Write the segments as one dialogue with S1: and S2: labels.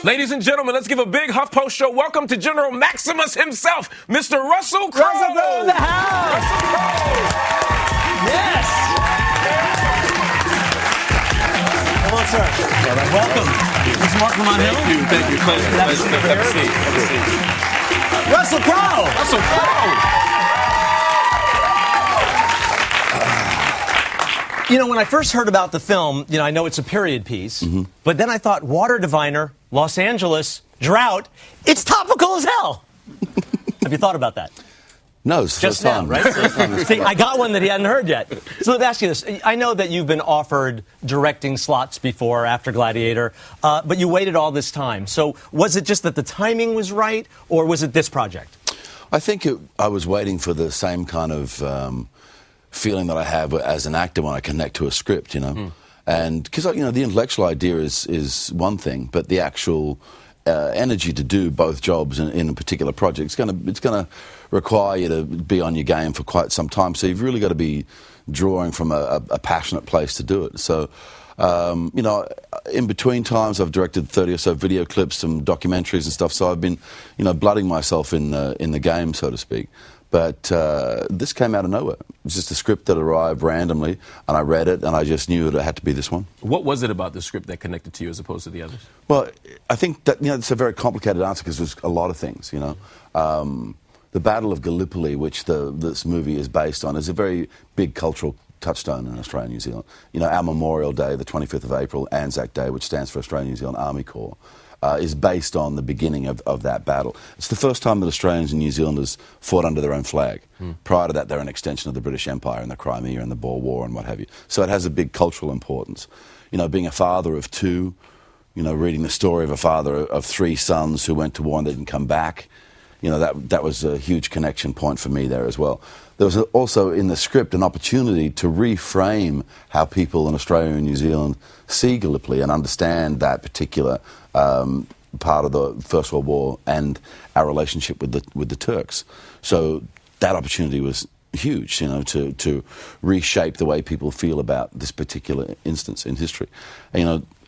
S1: Ladies and gentlemen, let's give a big HuffPost show welcome to General Maximus himself, Mr. Russell Crowe.
S2: Russell Crowe in the house. Yes. Hello, sir. Welcome. Mr. Mark Lamont Hill.
S1: Thank you. Pleasure.
S2: Have a seat. Russell Crowe.
S1: Russell Crowe.
S2: You know, when I first heard about the film, I know it's a period piece, but then I thought, water diviner, Los Angeles, drought, it's topical as hell. Have you thought about that?
S3: No, it's the
S2: Just
S3: first time.
S2: now, right? See, I got one that he hadn't heard yet. So let me ask you this. I know that you've been offered directing slots before, after Gladiator, but you waited all this time. So was it just that the timing was right, or was it this project?
S3: I think I was waiting for the same kind of feeling that I have as an actor when I connect to a script, And because, the intellectual idea is one thing, but the actual energy to do both jobs in a particular project, it's going to require you to be on your game for quite some time. So you've really got to be drawing from a passionate place to do it. So, in between times, I've directed 30 or so video clips, some documentaries and stuff. So I've been, blooding myself in the game, so to speak. But this came out of nowhere. It was just a script that arrived randomly, and I read it, and I just knew it had to be this one.
S1: What was it about the script that connected to you as opposed to the others?
S3: Well, I think that, it's a very complicated answer because there's a lot of things, The Battle of Gallipoli, which this movie is based on, is a very big cultural touchstone in Australia and New Zealand. Our Memorial Day, the 25th of April, Anzac Day, which stands for Australian New Zealand Army Corps, is based on the beginning of that battle. It's the first time that Australians and New Zealanders fought under their own flag. Prior to that, they're an extension of the British Empire and the Crimea and the Boer War and what have you. So it has a big cultural importance. Being a father of two, reading the story of a father of three sons who went to war and they didn't come back, that was a huge connection point for me there as well. There was also in the script an opportunity to reframe how people in Australia and New Zealand see Gallipoli and understand that particular part of the First World War and our relationship with the Turks. So that opportunity was huge, to reshape the way people feel about this particular instance in history.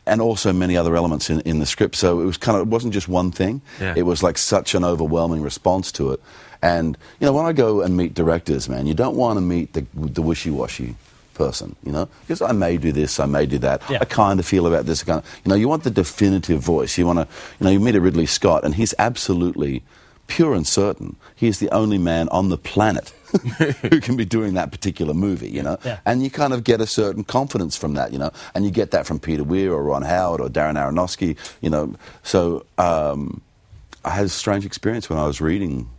S3: And also many other elements in the script. So it was it wasn't just one thing. Yeah. It was like such an overwhelming response to it. And, when I go and meet directors, man, you don't want to meet the wishy-washy person, because I may do this, I may do that. Yeah. I kind of feel about this. You want the definitive voice. You want to, you meet a Ridley Scott, and he's absolutely pure and certain. He's the only man on the planet who can be doing that particular movie, Yeah. And you kind of get a certain confidence from that, And you get that from Peter Weir or Ron Howard or Darren Aronofsky, So I had a strange experience when I was reading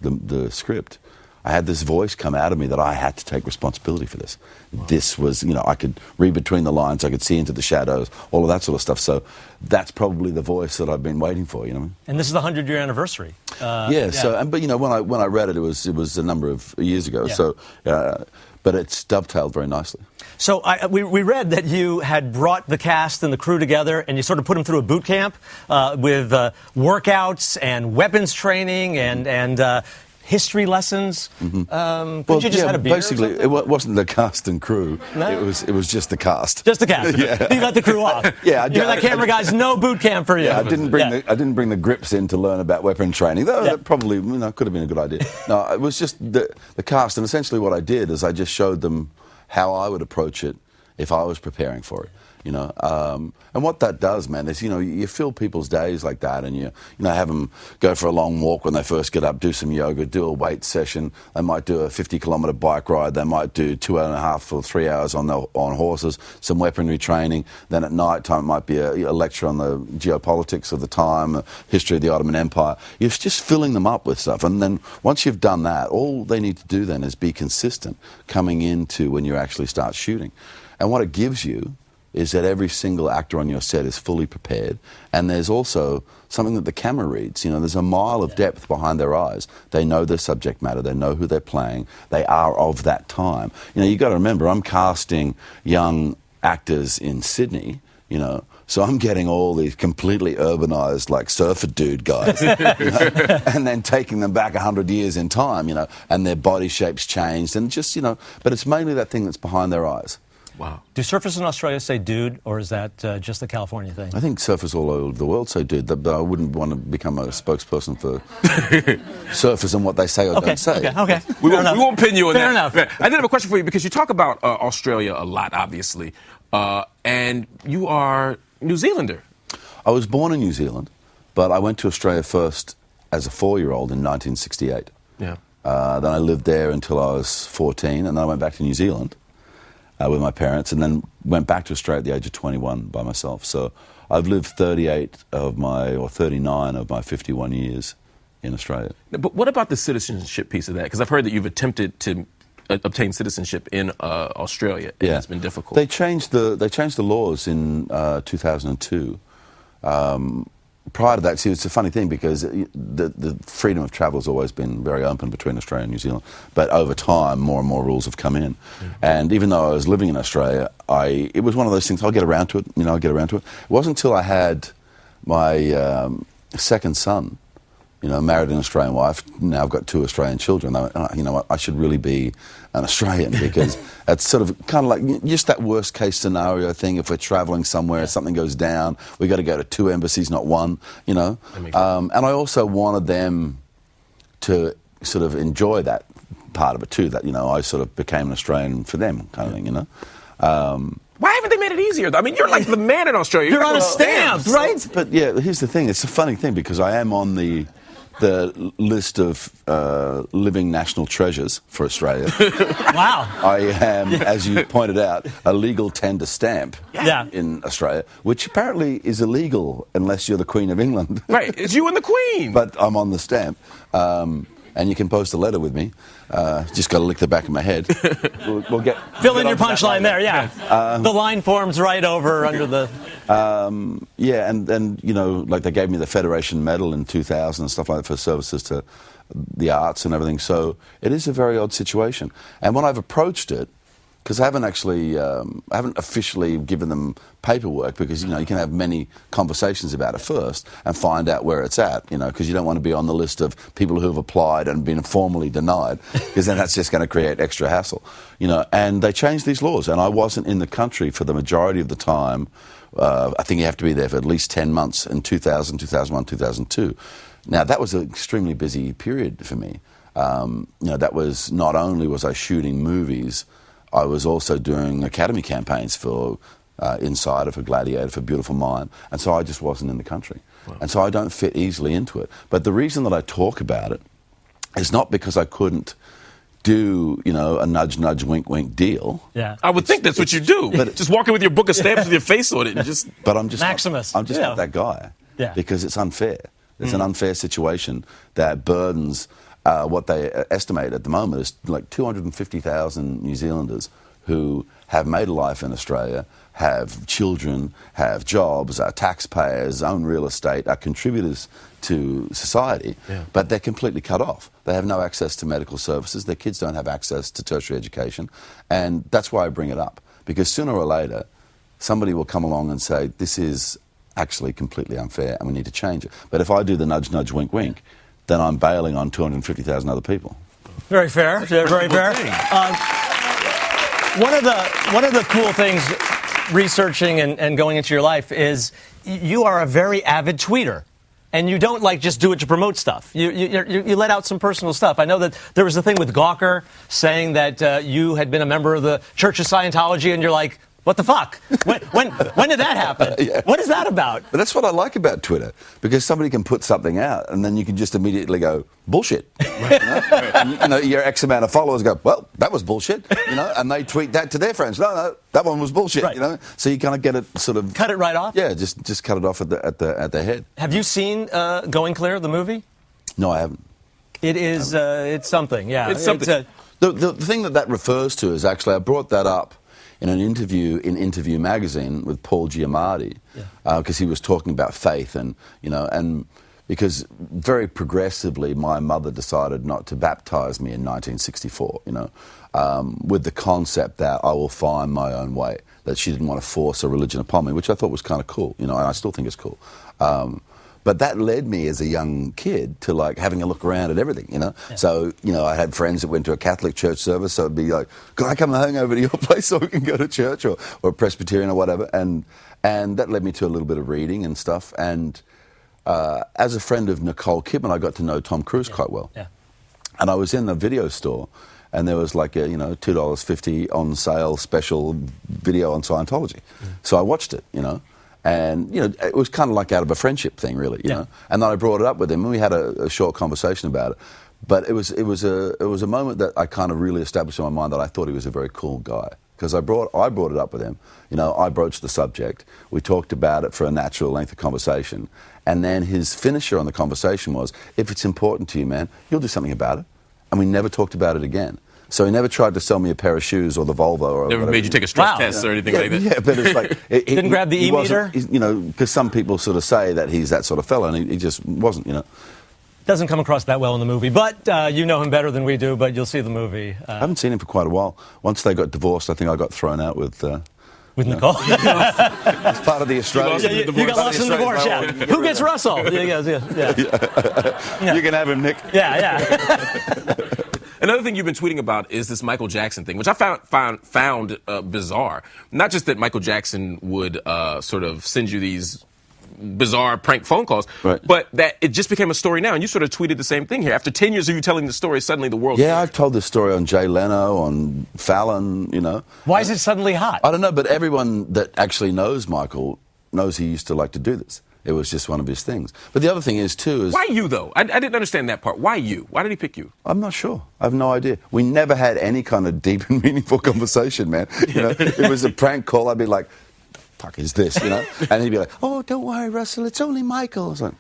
S3: the script. I had this voice come out of me that I had to take responsibility for this. Wow. This was, I could read between the lines, I could see into the shadows, all of that sort of stuff. So that's probably the voice that I've been waiting for, And
S2: this is the 100-year anniversary.
S3: Yeah. So, but when I read it, it was a number of years ago. Yeah. So, but it's dovetailed very nicely.
S2: So we read that you had brought the cast and the crew together, and you sort of put them through a boot camp with workouts and weapons training and history lessons. Could you just had a beer?
S3: Basically, it wasn't the cast and crew. No? It was just the cast.
S2: Just the cast. Yeah. You let the crew off.
S3: Yeah,
S2: that camera guy's no boot camp for you.
S3: Yeah, I didn't bring the grips in to learn about weapon training. Though that probably could have been a good idea. No, it was just the cast, and essentially what I did is I just showed them how I would approach it if I was preparing for it. And what that does, man, is, you fill people's days like that, and you have them go for a long walk when they first get up, do some yoga, do a weight session. They might do a 50-kilometre bike ride. They might do 2.5 or 3 hours on horses, some weaponry training. Then at night time, it might be a lecture on the geopolitics of the time, the history of the Ottoman Empire. You're just filling them up with stuff. And then once you've done that, all they need to do then is be consistent coming into when you actually start shooting. And what it gives you is that every single actor on your set is fully prepared, and there's also something that the camera reads. There's a mile of depth behind their eyes. They know their subject matter. They know who they're playing. They are of that time. You've got to remember, I'm casting young actors in Sydney, so I'm getting all these completely urbanized, like, surfer dude guys, and then taking them back 100 years in time, and their body shapes changed, and just, but it's mainly that thing that's behind their eyes.
S1: Wow.
S2: Do surfers in Australia say dude, or is that just a California thing?
S3: I think surfers all over the world say dude, but I wouldn't want to become a spokesperson for surfers and what they say or don't say.
S2: Okay.
S1: We won't pin you on
S2: Fair
S1: that.
S2: enough.
S1: I did have a question for you because you talk about Australia a lot, obviously, and you are New Zealander.
S3: I was born in New Zealand, but I went to Australia first as a 4-year-old in 1968.
S1: Yeah.
S3: Then I lived there until I was 14, and then I went back to New Zealand with my parents, and then went back to Australia at the age of 21 by myself. So I've lived 39 of my 51 years in Australia.
S1: But what about the citizenship piece of that? Because I've heard that you've attempted to obtain citizenship in Australia, and it's been difficult.
S3: They changed the laws in 2002. Prior to that, see, it's a funny thing because the freedom of travel has always been very open between Australia and New Zealand. But over time, more and more rules have come in. And even though I was living in Australia, it was one of those things, I'll get around to it, I'll get around to it. It wasn't until I had my second son, married an Australian wife. Now I've got 2 Australian children. You know what? I should really be an Australian because it's sort of kind of like just that worst case scenario thing. If we're travelling somewhere, something goes down, we got to go to 2 embassies, not 1. And I also wanted them to sort of enjoy that part of it too. That I sort of became an Australian for them, kind of thing.
S1: Why haven't they made it easier? I mean, you're like the man in Australia.
S2: You're on a stamp, right?
S3: But yeah, here's the thing. It's a funny thing because I am on the list of living national treasures for Australia.
S2: Wow.
S3: I am, as you pointed out, a legal tender stamp in Australia, which apparently is illegal unless you're the Queen of England.
S1: Right, it's you and the Queen.
S3: But I'm on the stamp. And you can post a letter with me. Just got to lick the back of my head. We'll get
S2: fill in your punchline there. Yeah, the line forms right over under the.
S3: And like they gave me the Federation Medal in 2000 and stuff like that for services to the arts and everything. So it is a very odd situation. And when I've approached it, because I haven't officially given them paperwork because, you can have many conversations about it first and find out where it's at, because you don't want to be on the list of people who have applied and been formally denied because then that's just going to create extra hassle, and they changed these laws and I wasn't in the country for the majority of the time. I think you have to be there for at least 10 months in 2000, 2001, 2002. Now, that was an extremely busy period for me. That was not only was I shooting movies, I was also doing academy campaigns for Insider, for Gladiator, for Beautiful Mind, and so I just wasn't in the country. Wow. And so I don't fit easily into it. But the reason that I talk about it is not because I couldn't do, a nudge, nudge, wink, wink deal.
S2: Yeah,
S1: I would think that's what you do. But just walking with your book of stamps with your face on it and just.
S3: But I'm just
S2: Maximus.
S3: I'm just not that guy.
S2: Yeah.
S3: Because it's unfair. It's an unfair situation that burdens. What they estimate at the moment is like 250,000 New Zealanders who have made a life in Australia, have children, have jobs, are taxpayers, own real estate, are contributors to society, but they're completely cut off. They have no access to medical services. Their kids don't have access to tertiary education. And that's why I bring it up, because sooner or later, somebody will come along and say, this is actually completely unfair and we need to change it. But if I do the nudge, nudge, wink, wink, then I'm bailing on 250,000 other people.
S2: Very fair. Very fair. One of the cool things researching and going into your life is you are a very avid tweeter. And you don't just do it to promote stuff. You let out some personal stuff. I know that there was a thing with Gawker saying that you had been a member of the Church of Scientology, and you're like, what the fuck? When did that happen?
S3: Yeah.
S2: What is that about?
S3: But that's what I like about Twitter, because somebody can put something out and then you can just immediately go, bullshit. And, your X amount of followers go, well, that was bullshit, and they tweet that to their friends. No, that one was bullshit,
S2: right.
S3: So you kind of get it sort of...
S2: Cut it right off?
S3: Yeah, just cut it off at the head.
S2: Have you seen Going Clear, the movie?
S3: No, I haven't.
S2: It is, it's something, yeah.
S1: It's something.
S3: The thing that refers to is actually, I brought that up in an interview in Interview magazine with Paul Giamatti, because he was talking about faith and because very progressively my mother decided not to baptize me in 1964, with the concept that I will find my own way, that she didn't want to force a religion upon me, which I thought was kind of cool, and I still think it's cool. But that led me as a young kid to like having a look around at everything, you know.
S2: Yeah.
S3: So, you know, I had friends that went to a Catholic church service, so it'd be like, can I come hang over to your place so we can go to church, or Presbyterian or whatever. And that led me to a little bit of reading and stuff. And as a friend of Nicole Kidman, I got to know Tom Cruise quite well.
S2: Yeah.
S3: And I was in the video store, and there was like a, you know, $2.50 on sale special video on Scientology. So I watched it, you know, and, you know, it was kind of like out of a friendship thing, really, you know. And then I brought it up with him, and we had a short conversation about it. But it was a moment that I kind of really established in my mind that I thought he was a very cool guy. Because I brought it up with him, you know, I broached the subject, we talked about it for a natural length of conversation, and then his finisher on the conversation was, if it's important to you, man, you'll do something about it. And we never talked about it again. So he never tried to sell me a pair of shoes or the Volvo or
S1: never
S3: whatever.
S1: made you take a stress test or anything like that.
S3: Yeah, but it's like...
S2: Didn't grab the e-meter?
S3: You know, because some people sort of say that he's that sort of fella, and he just wasn't, you know.
S2: Doesn't come across that well in the movie, but you know him better than we do, but you'll see the movie.
S3: I haven't seen him for quite a while. Once they got divorced, I think I got thrown out with...
S2: With Nicole?
S3: It's part of the Australian...
S2: You got lost in the divorce, yeah. Who gets Russell? Yeah.
S3: You can have him, Nick.
S2: Yeah.
S1: Another thing you've been tweeting about is this Michael Jackson thing, which I found bizarre. Not just that Michael Jackson would sort of send you these bizarre prank phone calls,
S3: right,
S1: but that it just became a story now. And you sort of tweeted the same thing here. After 10 years of you telling the story, suddenly the world...
S3: Yeah, I've told this story on Jay Leno, on Fallon, you know.
S2: Why is it suddenly hot?
S3: I don't know, but everyone that actually knows Michael knows he used to like to do this. It was just one of his things. But the other thing is, too, is...
S1: Why you, though? I didn't understand that part. Why you? Why did he pick you?
S3: I'm not sure. I have no idea. We never had any kind of deep and meaningful conversation, man. You know, it was a prank call. I'd be like, fuck is this, you know? And he'd be like, oh, don't worry, Russell, it's only Michael. I was like,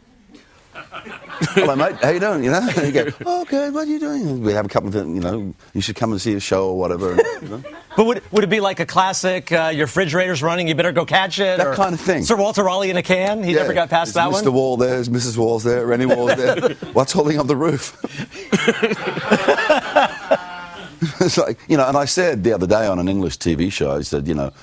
S3: hello, mate, how you doing, you know? And he'd go, oh, good, what are you doing? We'd have a couple of, you know, you should come and see a show or whatever. And, you know?
S2: But would it be like a classic, your refrigerator's running, you better go catch it?
S3: That kind of thing.
S2: Sir Walter Raleigh in a can? He never got past that one?
S3: Mr. Wall there, is Mrs. Wall's there, Rennie Wall's there. What's holding up the roof? It's like, you know, and I said the other day on an English TV show, I said, you know,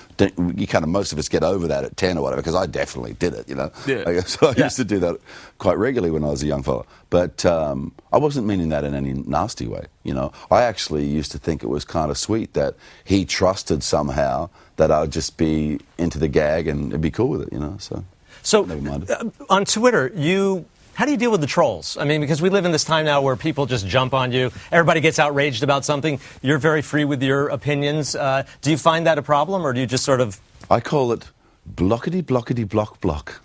S3: you kind of, most of us get over that at 10 or whatever, because I definitely did it, you know.
S1: Yeah.
S3: So I used to do that quite regularly when I was a young fella. But I wasn't meaning that in any nasty way, you know. I actually used to think it was kind of sweet that he trusted somehow that I'd just be into the gag and be cool with it, you know. So never mind.
S2: On Twitter, how do you deal with the trolls? I mean, because we live in this time now where people just jump on you. Everybody gets outraged about something. You're very free with your opinions. Do you find that a problem, or do you just sort of...
S3: I call it blockety, blockety, block, block.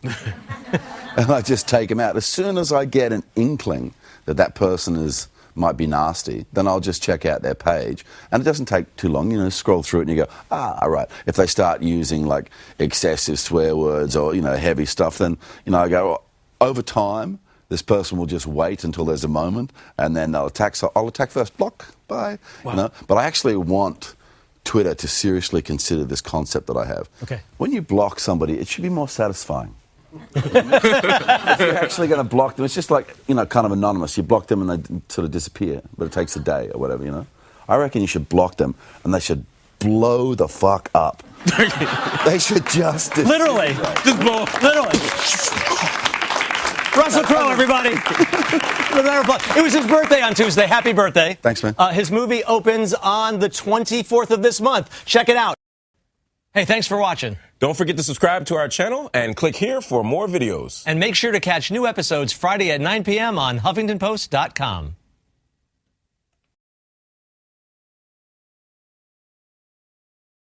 S3: And I just take them out. As soon as I get an inkling that that person might be nasty, then I'll just check out their page. And it doesn't take too long, you know, scroll through it and you go, all right. If they start using, like, excessive swear words or, you know, heavy stuff, then, you know, I go, over time, this person will just wait until there's a moment, and then they'll attack. So I'll attack first, block, bye. Wow. You know? But I actually want Twitter to seriously consider this concept that I have.
S2: Okay.
S3: When you block somebody, it should be more satisfying. If you're actually going to block them, it's just like, you know, kind of anonymous. You block them and they sort of disappear, but it takes a day or whatever, you know. I reckon you should block them, and they should blow the fuck up. They should just...
S2: Literally.
S1: Just blow.
S2: Literally. Russell Crowe, everybody. It was his birthday on Tuesday. Happy birthday.
S3: Thanks, man.
S2: His movie opens on the 24th of this month. Check it out. Hey, thanks for watching.
S1: Don't forget to subscribe to our channel and click here for more videos.
S2: And make sure to catch new episodes Friday at 9 p.m. on HuffingtonPost.com.